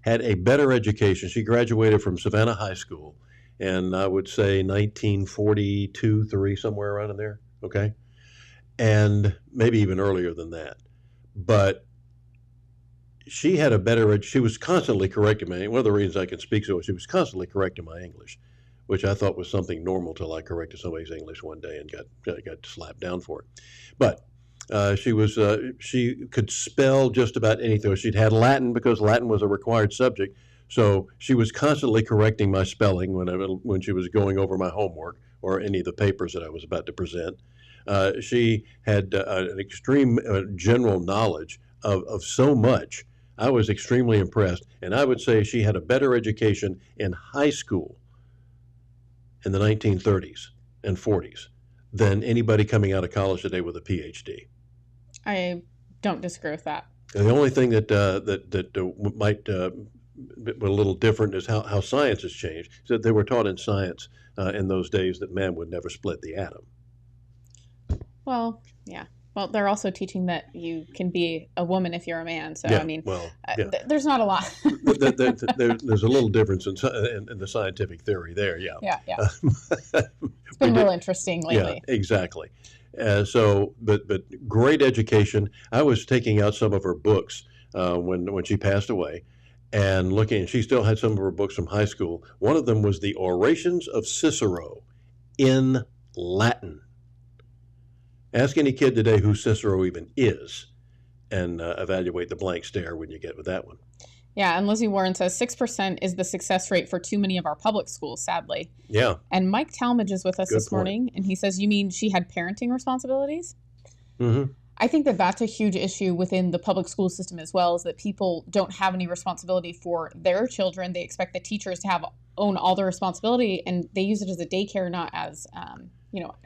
had a better education. She graduated from Savannah High School, and I would say 1942, 3, somewhere around in there. Okay, and maybe even earlier than that. But she had a better, she was constantly correcting me. One of the reasons I can speak so is she was constantly correcting my English, which I thought was something normal till I corrected somebody's English one day and got slapped down for it. But she could spell just about anything. She'd had Latin because Latin was a required subject. So she was constantly correcting my spelling when she was going over my homework or any of the papers that I was about to present. She had an extreme general knowledge of so much. I was extremely impressed, and I would say she had a better education in high school in the 1930s and 40s than anybody coming out of college today with a PhD. I don't disagree with that. And the only thing that might be a little different is how science has changed. So they were taught in science in those days that man would never split the atom. Well, yeah. Well, they're also teaching that you can be a woman if you're a man. So, Yeah, I mean, well, yeah. There's not a lot. There's a little difference in the scientific theory there, yeah. Yeah. It's been real interesting lately. Yeah, exactly. But great education. I was taking out some of her books when she passed away, and looking. She still had some of her books from high school. One of them was the Orations of Cicero in Latin. Ask any kid today who Cicero even is, and evaluate the blank stare when you get with that one. Yeah, and Lizzie Warren says 6% is the success rate for too many of our public schools, sadly. Yeah. And Mike Talmadge is with us Good this point. morning, and he says, you mean she had parenting responsibilities? Mm-hmm. I think that that's a huge issue within the public school system as well, is that people don't have any responsibility for their children. They expect the teachers to own all the responsibility, and they use it as a daycare, not as an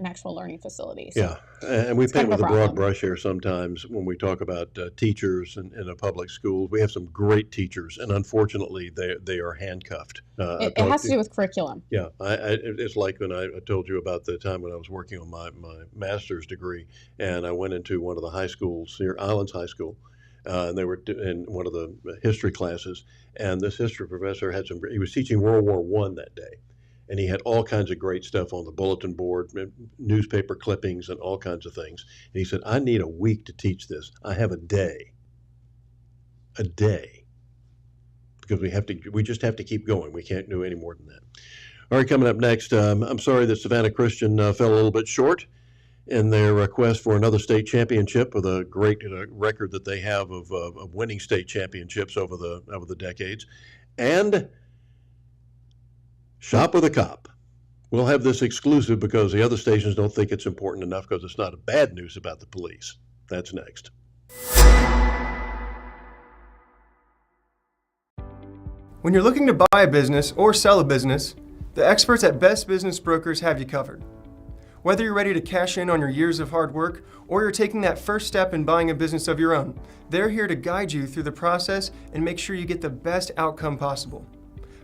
actual learning facility. So yeah, and we paint with a broad problem. brush here sometimes when we talk about teachers in a public school. We have some great teachers, and unfortunately, they are handcuffed. It has to do with curriculum. Yeah, it's like when I told you about the time when I was working on my master's degree, and I went into one of the high schools here, Islands High School, and they were in one of the history classes, and this history professor he was teaching World War I that day. And he had all kinds of great stuff on the bulletin board, newspaper clippings, and all kinds of things. And he said, I need a week to teach this. I have a day. Because we just have to keep going. We can't do any more than that. All right, coming up next, I'm sorry that Savannah Christian fell a little bit short in their quest for another state championship, with a great record that they have of winning state championships over the decades. And Shop with a Cop. We'll have this exclusive because the other stations don't think it's important enough, because it's not a bad news about the police. That's next. When you're looking to buy a business or sell a business, the experts at Best Business Brokers have you covered. Whether you're ready to cash in on your years of hard work or you're taking that first step in buying a business of your own, they're here to guide you through the process and make sure you get the best outcome possible.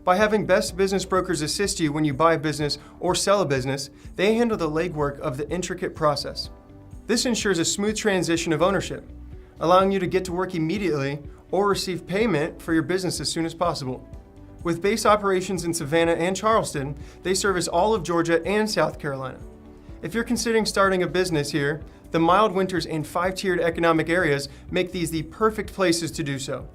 By having Best Business Brokers assist you when you buy a business or sell a business, they handle the legwork of the intricate process. This ensures a smooth transition of ownership, allowing you to get to work immediately or receive payment for your business as soon as possible. With base operations in Savannah and Charleston, they service all of Georgia and South Carolina. If you're considering starting a business here, the mild winters and 5-tiered economic areas make these the perfect places to do so.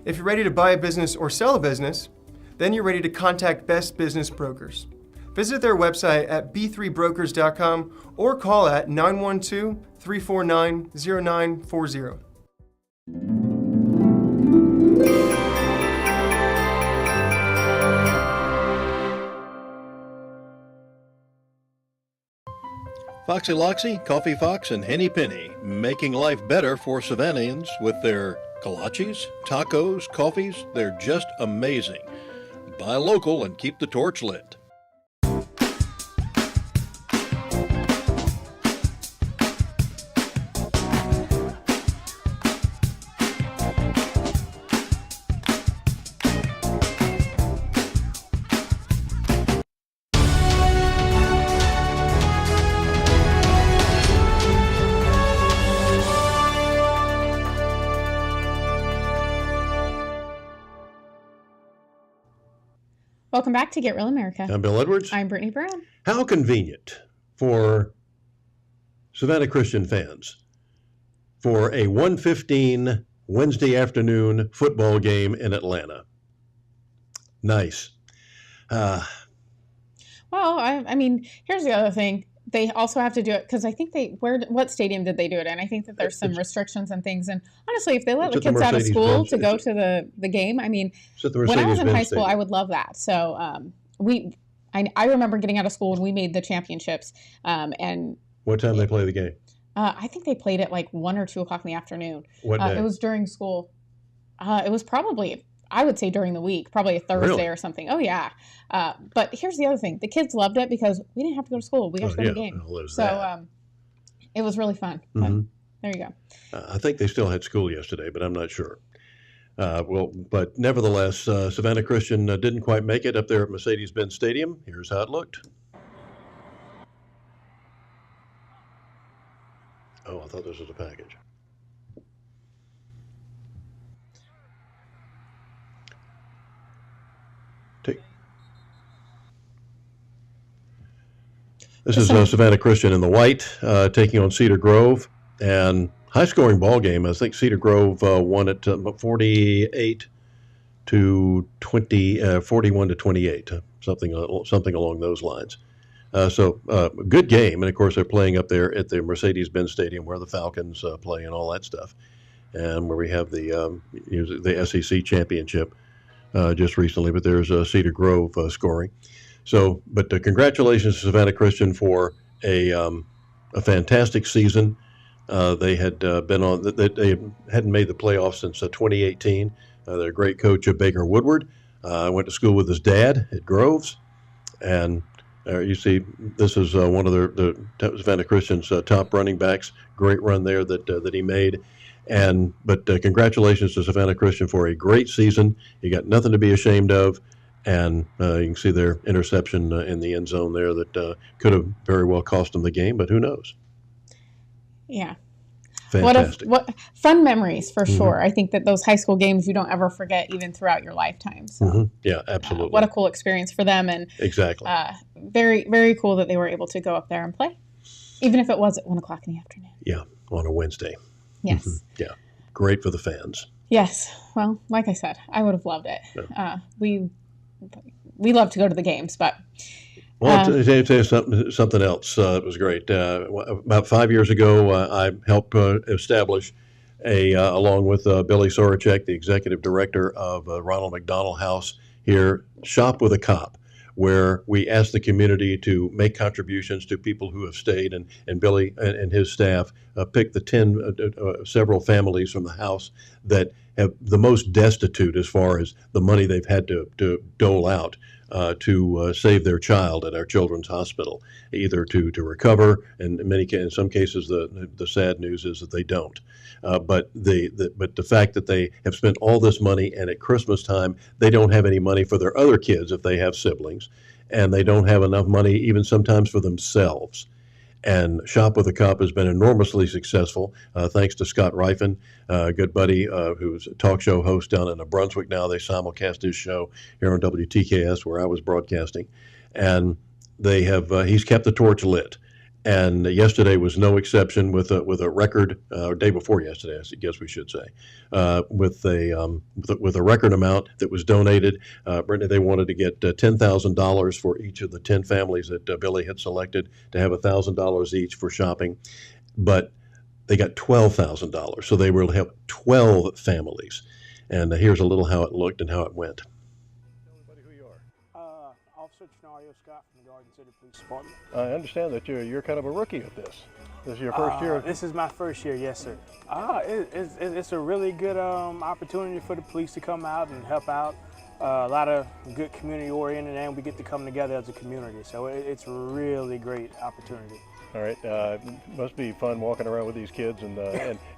If you're ready to buy a business or sell a business, then you're ready to contact Best Business Brokers. Visit their website at b3brokers.com or call at 912-349-0940. Foxy Loxy, Coffee Fox, and Henny Penny, making life better for Savannahans with their kolaches, tacos, coffees. They're just amazing. Buy local and keep the torch lit. Welcome back to Get Real America. I'm Bill Edwards. I'm Brittany Brown. How convenient for Savannah Christian fans for a 1:15 Wednesday afternoon football game in Atlanta. Nice. Well, I mean, here's the other thing. They also have to do it because I think what stadium did they do it in? I think that there's some restrictions and things. And honestly, if they let the kids out of school to go to the game, I mean, when I was in high school, I would love that. So I remember getting out of school when we made the championships. And what time they play the game? I think they played at like 1 or 2 o'clock in the afternoon. What day? It was during school. It was probably, I would say, during the week, probably a Thursday or something. Oh, yeah. But here's the other thing. The kids loved it because we didn't have to go to school. We got to go to the game. So it was really fun. Mm-hmm. There you go. I think they still had school yesterday, but I'm not sure. But nevertheless, Savannah Christian didn't quite make it up there at Mercedes-Benz Stadium. Here's how it looked. Oh, I thought this was a package. This is Savannah Christian in the white, taking on Cedar Grove, and high-scoring ball game. I think Cedar Grove won it 48 to 20, 41 to 28, something along those lines. So good game, and of course they're playing up there at the Mercedes-Benz Stadium where the Falcons play and all that stuff, and where we have the SEC championship just recently. But there's Cedar Grove scoring. So, but congratulations to Savannah Christian for a fantastic season. They had been on. They hadn't made the playoffs since 2018. Their great coach Baker Woodward. I went to school with his dad at Groves, and you see, this is one of the Savannah Christian's top running backs. Great run there that he made. But congratulations to Savannah Christian for a great season. You got nothing to be ashamed of. And you can see their interception in the end zone there that could have very well cost them the game, but who knows? Yeah. Fantastic. What fun memories for sure. I think that those high school games you don't ever forget even throughout your lifetime. So, yeah, absolutely. What a cool experience for them. And exactly. Very, very cool that they were able to go up there and play, even if it was at 1 o'clock in the afternoon. Yeah, on a Wednesday. Yes. Yeah, great for the fans. Yes. Well, like I said, I would have loved it. Yeah. We love to go to the games, but. Well, I'll tell you something else. It was great. About 5 years ago, I helped establish along with Billy Soracek, the executive director of Ronald McDonald House here, Shop with a Cop, where we asked the community to make contributions to people who have stayed, and Billy and his staff picked the several families from the house that have the most destitute as far as the money they've had to dole out to save their child at our children's hospital, either to recover, and in some cases the sad news is that they don't. But the fact that they have spent all this money, and at Christmas time they don't have any money for their other kids if they have siblings, and they don't have enough money even sometimes for themselves. And Shop with a Cop has been enormously successful, thanks to Scott Rifen, a good buddy who's a talk show host down in New Brunswick now. They simulcast his show here on WTKS, where I was broadcasting. And they have he's kept the torch lit. And yesterday was no exception with a record, or day before yesterday, I guess we should say, with a record amount that was donated. Brittany, they wanted to get $10,000 for each of the 10 families that Billy had selected to have $1,000 each for shopping, but they got $12,000, so they were able to help 12 families. And here's a little how it looked and how it went. Scott from the Garden City Police Department. I understand that you're kind of a rookie at this. This is your first year? This is my first year, yes, sir. It's a really good opportunity for the police to come out and help out. A lot of good community oriented, and we get to come together as a community. So it's a really great opportunity. All right, must be fun walking around with these kids and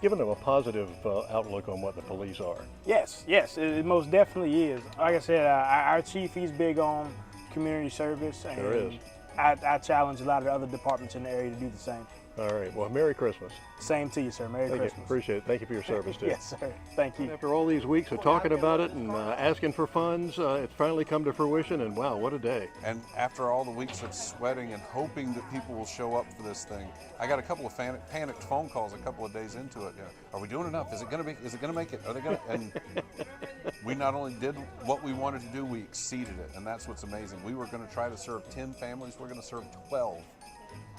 giving them a positive outlook on what the police are. Yes, it most definitely is. Like I said, our chief, he's big on community service, and there is. I challenge a lot of the other departments in the area to do the same. All right. Well, Merry Christmas. Same to you, sir. Merry Christmas. You. Appreciate it. Thank you for your service, too. Yes, sir. Thank you. After all these weeks of talking about it and asking for funds, it's finally come to fruition, and wow, what a day. And after all the weeks of sweating and hoping that people will show up for this thing, I got a couple of panicked phone calls a couple of days into it. You know, are we doing enough? Is it going to make it? Are they going to? And we not only did what we wanted to do, we exceeded it, and that's what's amazing. We were going to try to serve 10 families. We're going to serve 12.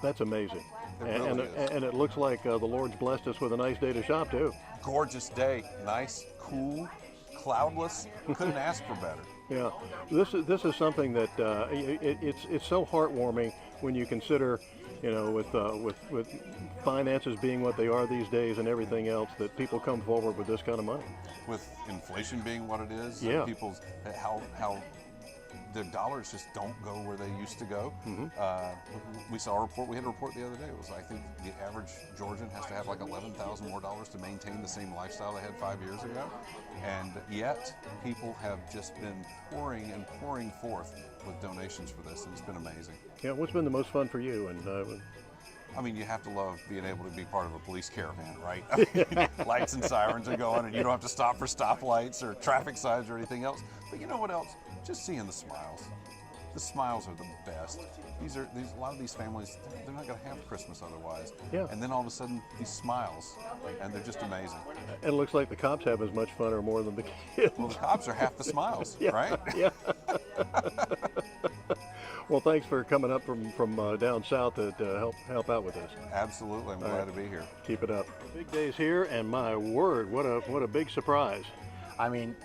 That's amazing. And it looks like the Lord's blessed us with a nice day to shop, too. Gorgeous day. Nice, cool, cloudless. Couldn't ask for better. Yeah. This is something that it's so heartwarming when you consider, you know, with finances being what they are these days and everything else, that people come forward with this kind of money. With inflation being what it is, yeah. People's how their dollars just don't go where they used to go. Mm-hmm. We saw a report. We had a report the other day. It was, I think, the average Georgian has to have like $11,000 more to maintain the same lifestyle they had 5 years ago. And yet, people have just been pouring forth with donations for this, and it's been amazing. Yeah, what's been the most fun for you? And I mean, you have to love being able to be part of a police caravan, right? Lights and sirens are going, and you don't have to stop for stoplights or traffic signs or anything else. But you know what else? Just seeing the smiles. The smiles are the best. A lot of these families, they're not going to have Christmas otherwise. Yeah. And then all of a sudden, these smiles, and they're just amazing. And it looks like the cops have as much fun or more than the kids. Well, the cops are half the smiles, Yeah, right? Yeah. Well, thanks for coming up from down south to help out with us. Absolutely, I'm glad to be here. Keep it up. Big day's here, and my word, what a big surprise. I mean,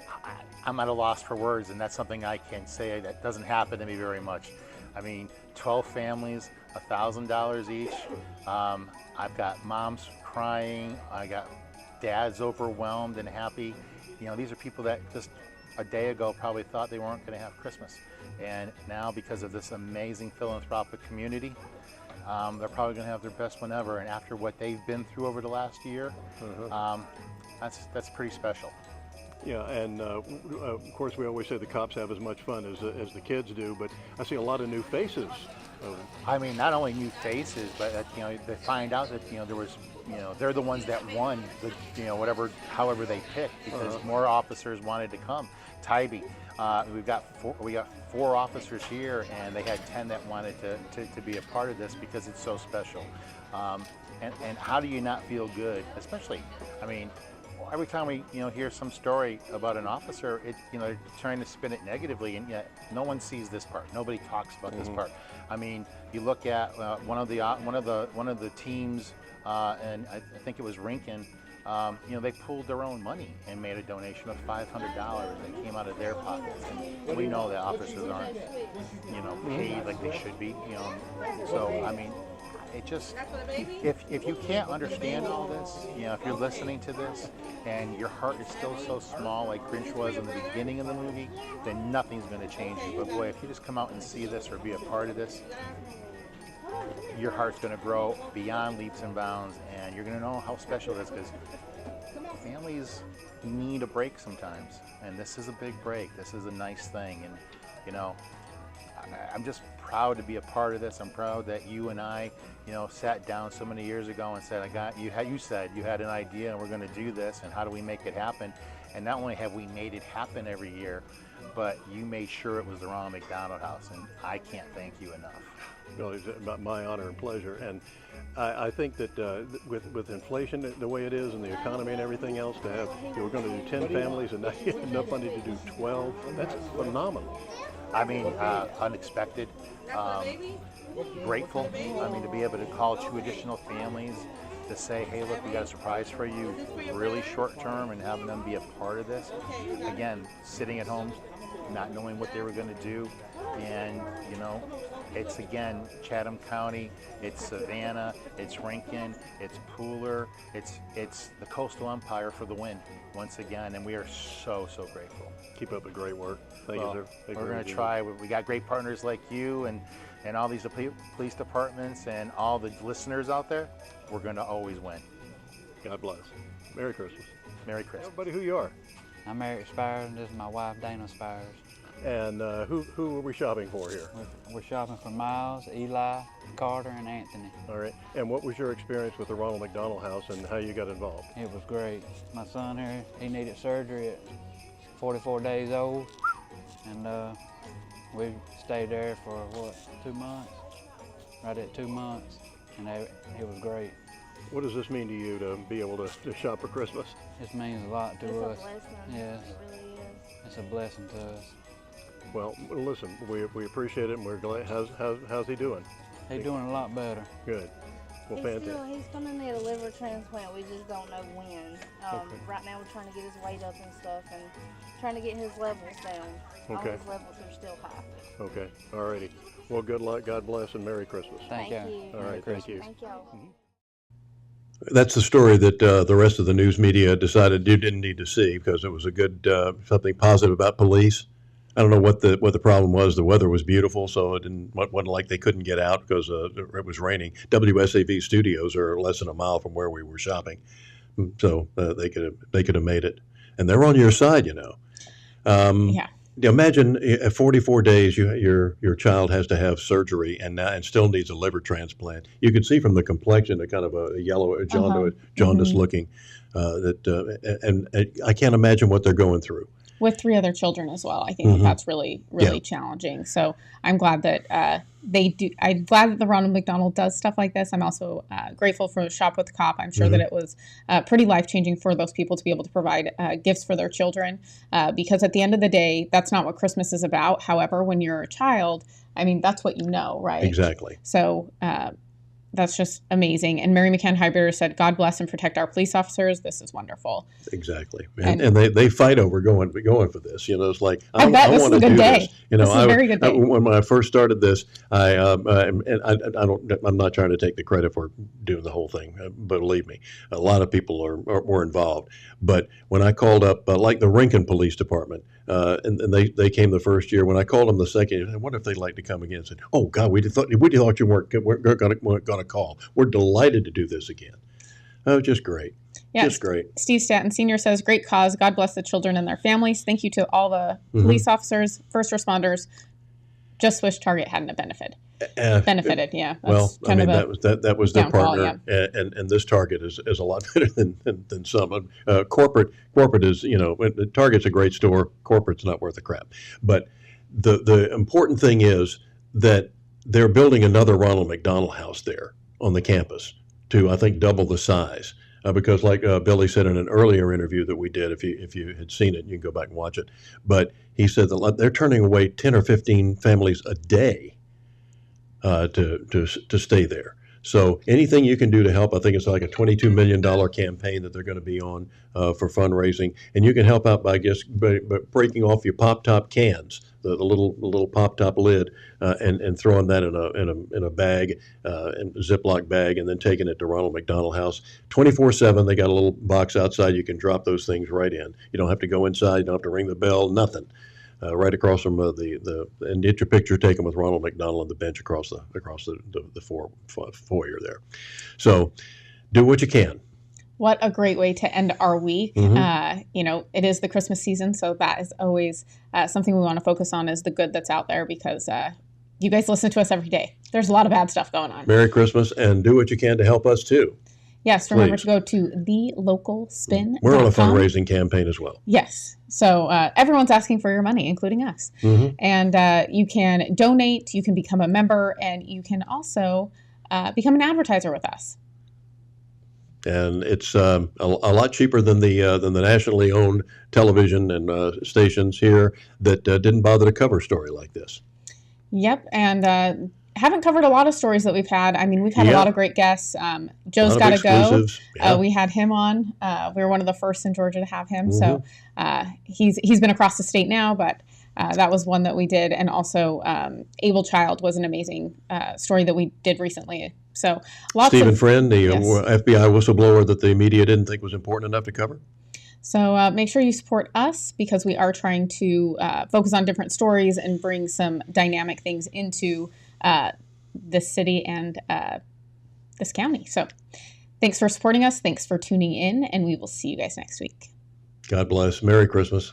I'm at a loss for words, and that's something I can say that doesn't happen to me very much. I mean, 12 families, $1,000 each. I've got moms crying. I got dads overwhelmed and happy. You know, these are people that just a day ago probably thought they weren't going to have Christmas. And now, because of this amazing philanthropic community, they're probably going to have their best one ever. And after what they've been through over the last year, that's pretty special. Yeah, and of course we always say the cops have as much fun as the kids do, but I see a lot of new faces. I mean, not only new faces, but they find out that there was, they're the ones that won the, however they picked, because more officers wanted to come. Tybee, we got four officers here, and they had 10 that wanted to be a part of this because it's so special. And how do you not feel good, especially, I mean, every time we hear some story about an officer, they're trying to spin it negatively, and yet no one sees this part. Nobody talks about this part. I mean, you look at one of the teams, and I think it was Rinkin. They pooled their own money and made a donation of $500 that came out of their pockets. And we know that officers aren't, paid like they should be. So I mean. It just, if you can't understand all this, if you're listening to this and your heart is still so small like Grinch was in the beginning of the movie, then nothing's going to change you. But boy, if you just come out and see this or be a part of this, your heart's going to grow beyond leaps and bounds, and you're going to know how special it is, because families need a break sometimes, and this is a big break. This is a nice thing, and I'm just proud to be a part of this. I'm proud that you and I, sat down so many years ago and said, you said you had an idea and we're going to do this, and how do we make it happen? And not only have we made it happen every year, but you made sure it was the Ronald McDonald House, and I can't thank you enough. Well, it's my honor and pleasure. And I think that with inflation the way it is and the economy and everything else, to have, we're going to do 10 families and not enough money to do 12, that's phenomenal. I mean, unexpected, grateful. I mean, to be able to call 2 additional families to say, hey, look, we got a surprise for you, really short term, and having them be a part of this. Again, sitting at home, not knowing what they were going to do. And, it's, again, Chatham County, it's Savannah, it's Rinkin, it's Pooler, it's the coastal empire for the win once again, and we are so grateful. Keep up the great work. Thank you, sir. We're going to try. We got great partners like you and all these police departments and all the listeners out there. We're going to always win. God bless. Merry Christmas. Merry Christmas. Everybody, who you are? I'm Eric Spires, and this is my wife, Dana Spires. And who are we shopping for here? We're shopping for Miles, Eli, Carter, and Anthony. All right. And what was your experience with the Ronald McDonald House and how you got involved? It was great. My son here, he needed surgery at 44 days old, and we stayed there for, 2 months? Right at 2 months, and it was great. What does this mean to you to be able to shop for Christmas? This means a lot to us. It's a blessing. Yes. It really is. It's a blessing to us. Well, listen, we appreciate it, and we're glad. How's he doing? He's doing a lot better. Good. Well, fantastic. He's going to need a liver transplant. We just don't know when. Okay. Right now, we're trying to get his weight up and stuff, and trying to get his levels down. Okay. All his levels are still high. Okay. All righty. Well, good luck. God bless, and Merry Christmas. Thank you. All right. Thank you. Thank y'all. That's the story that the rest of the news media decided you didn't need to see, because it was a good something positive about police. I don't know what the problem was. The weather was beautiful, so it wasn't like they couldn't get out because it was raining. WSAV studios are less than a mile from where we were shopping, so they could have made it. And they're on your side, Yeah. Imagine at 44 days, your child has to have surgery and still needs a liver transplant. You can see from the complexion, a kind of a yellow, jaundice looking, and I can't imagine what they're going through. With 3 other children as well. I think that's really challenging. So I'm glad that they do. I'm glad that the Ronald McDonald does stuff like this. I'm also grateful for Shop with the Cop. I'm sure that it was pretty life-changing for those people to be able to provide gifts for their children, because at the end of the day, that's not what Christmas is about. However, when you're a child, I mean, that's what you know, right? Exactly. So that's just amazing. And Mary McCann Highbury said, "God bless and protect our police officers. This is wonderful." Exactly. And they fight over going for this. It's like, I this want is to a good do day. this. This is a very good day. When I first started this, I'm not trying to take the credit for doing the whole thing. Believe me, a lot of people were involved. But when I called up, like the Rincon Police Department, and they came the first year. When I called them the second year, I wonder if they'd like to come again. I said, "Oh God, we thought you weren't going to call. We're delighted to do this again." Oh, just great. Yeah, just great. Steve Statton Sr. says, "Great cause. God bless the children and their families. Thank you to all the police officers, first responders. Just wish Target hadn't benefited." Yeah. Well, I mean, that was their downfall, partner, and this Target is a lot better than some. Corporate is, Target's a great store. Corporate's not worth a crap. But the important thing is that they're building another Ronald McDonald House there on the campus to, I think, double the size. Because like Billy said in an earlier interview that we did, if you had seen it, you can go back and watch it. But he said that they're turning away 10 or 15 families a day to stay there. So anything you can do to help, I think it's like a $22 million campaign that they're going to be on for fundraising, and you can help out by breaking off your pop top cans, the little pop top lid, and throwing that in a bag, in a Ziploc bag, and then taking it to Ronald McDonald House 24/7. They got a little box outside you can drop those things right in. You don't have to go inside. You don't have to ring the bell. Nothing. Right across from and get your picture taken with Ronald McDonald on the bench across the foyer there. So, do what you can. What a great way to end our week. It is the Christmas season, so that is always something we want to focus on, is the good that's out there, because you guys listen to us every day. There's a lot of bad stuff going on. Merry Christmas, and do what you can to help us too. Yes, remember to go to thelocalspin.com. We're on a fundraising campaign as well. Yes. So everyone's asking for your money, including us. And you can donate, you can become a member, and you can also become an advertiser with us. And it's a lot cheaper than the nationally owned television and stations here that didn't bother to cover a story like this. Yep, and haven't covered a lot of stories that we've had. I mean, we've had a lot of great guests. Joe's got to go. We had him on. We were one of the first in Georgia to have him. So he's been across the state now, but that was one that we did. And also Able Child was an amazing story that we did recently. So Stephen Friend, the FBI whistleblower that the media didn't think was important enough to cover. So make sure you support us, because we are trying to focus on different stories and bring some dynamic things into this city and this county. So thanks for supporting us. Thanks for tuning in, and we will see you guys next week. God bless. Merry Christmas.